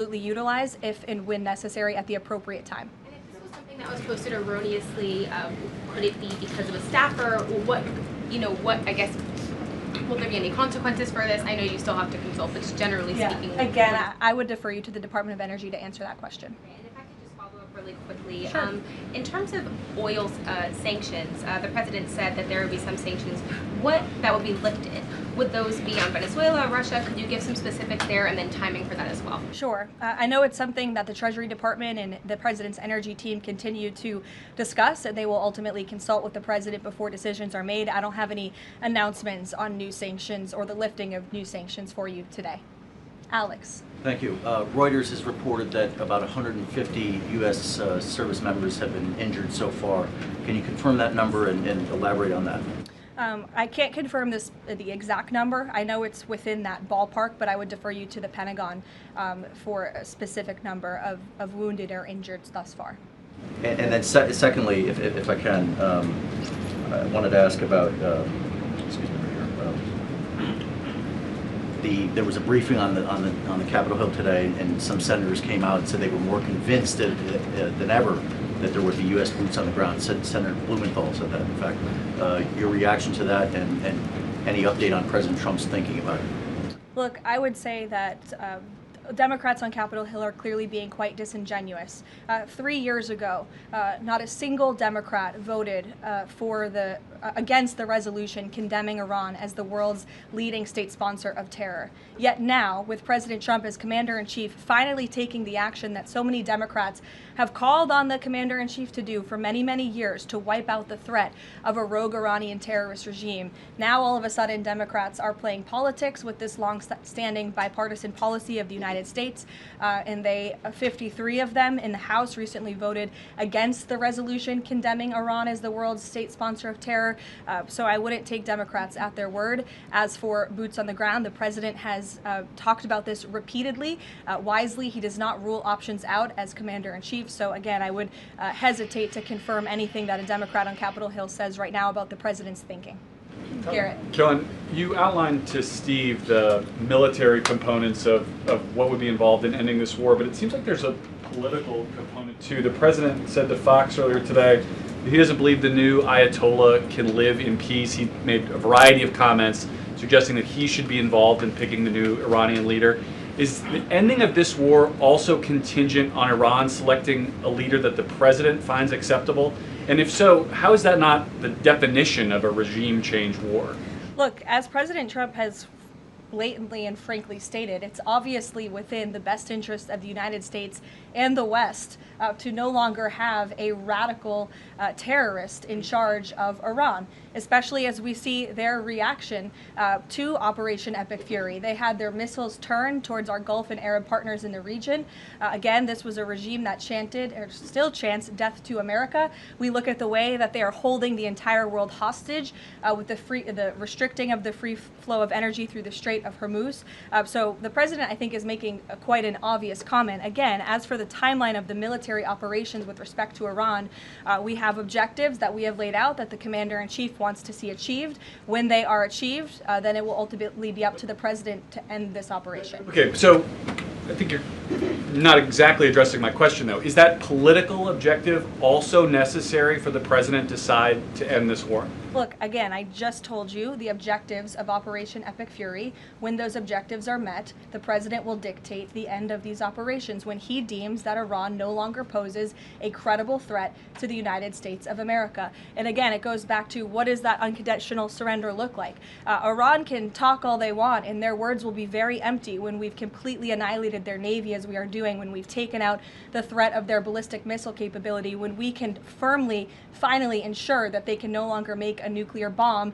absolutely utilize if and when necessary at the appropriate time. And if this was something that was posted erroneously, could it be because of a staffer? What, I guess, will there be any consequences for this? I know you still have to consult, but just generally speaking. Again, I would defer you to the Department of Energy to answer that question. And if I could just follow up really quickly. Sure. In terms of oil sanctions, the president said that there would be some sanctions that would be lifted. Would those be on Venezuela, Russia? Could you give some specifics there and then timing for that as well? Sure. I know it's something that the Treasury Department and the President's energy team continue to discuss, and they will ultimately consult with the President before decisions are made. I don't have any announcements on new sanctions or the lifting of new sanctions for you today. Alex. Thank you. Reuters has reported that about 150 U.S. service members have been injured so far. Can you confirm that number and elaborate on that? I can't confirm the exact number. I know it's within that ballpark, but I would defer you to the Pentagon for a specific number of wounded or injured thus far. And then secondly, if I can, I wanted to ask about, excuse me, there was a briefing on the Capitol Hill today, and some senators came out and said they were more convinced than ever that there would be U.S. boots on the ground. Senator Blumenthal said that, in fact. Your reaction to that and any update on President Trump's thinking about it? Look, I would say that Democrats on Capitol Hill are clearly being quite disingenuous. 3 years ago, not a single Democrat voted against the resolution condemning Iran as the world's leading state sponsor of terror. Yet now, with President Trump as commander-in-chief finally taking the action that so many Democrats have called on the commander-in-chief to do for many, many years, to wipe out the threat of a rogue Iranian terrorist regime, now all of a sudden Democrats are playing politics with this long-standing bipartisan policy of the United States, and 53 of them in the House recently voted against the resolution condemning Iran as the world's state sponsor of terror. So I wouldn't take Democrats at their word. As for boots on the ground, the president has talked about this repeatedly. Wisely, he does not rule options out as commander-in-chief. So again, I would hesitate to confirm anything that a Democrat on Capitol Hill says right now about the president's thinking. Garrett. Karoline, you outlined to Steve the military components of what would be involved in ending this war, but it seems like there's a political component too. The president said to Fox earlier today that he doesn't believe the new Ayatollah can live in peace. He made a variety of comments suggesting that he should be involved in picking the new Iranian leader. Is the ending of this war also contingent on Iran selecting a leader that the president finds acceptable? And if so, how is that not the definition of a regime change war? Look, as President Trump has blatantly and frankly stated, it's obviously within the best interest of the United States and the West to no longer have a radical terrorist in charge of Iran, especially as we see their reaction to Operation Epic Fury. They had their missiles turned towards our Gulf and Arab partners in the region. Again, this was a regime that chanted, or still chants, death to America. We look at the way that they are holding the entire world hostage with the restricting of the free flow of energy through the Strait of Hormuz. So the president, I think, is making quite an obvious comment. Again, as for the timeline of the military operations with respect to Iran, we have objectives that we have laid out that the commander-in-chief wants to see achieved. When they are achieved, then it will ultimately be up to the president to end this operation. Okay, so I think you're not exactly addressing my question, though. Is that political objective also necessary for the president to decide to end this war? Look, again, I just told you the objectives of Operation Epic Fury. When those objectives are met, the president will dictate the end of these operations when he deems that Iran no longer poses a credible threat to the United States of America. And again, it goes back to, what does that unconditional surrender look like? Iran can talk all they want, and their words will be very empty when we've completely annihilated their navy, as we are doing, when we've taken out the threat of their ballistic missile capability, when we can firmly, finally ensure that they can no longer make a nuclear bomb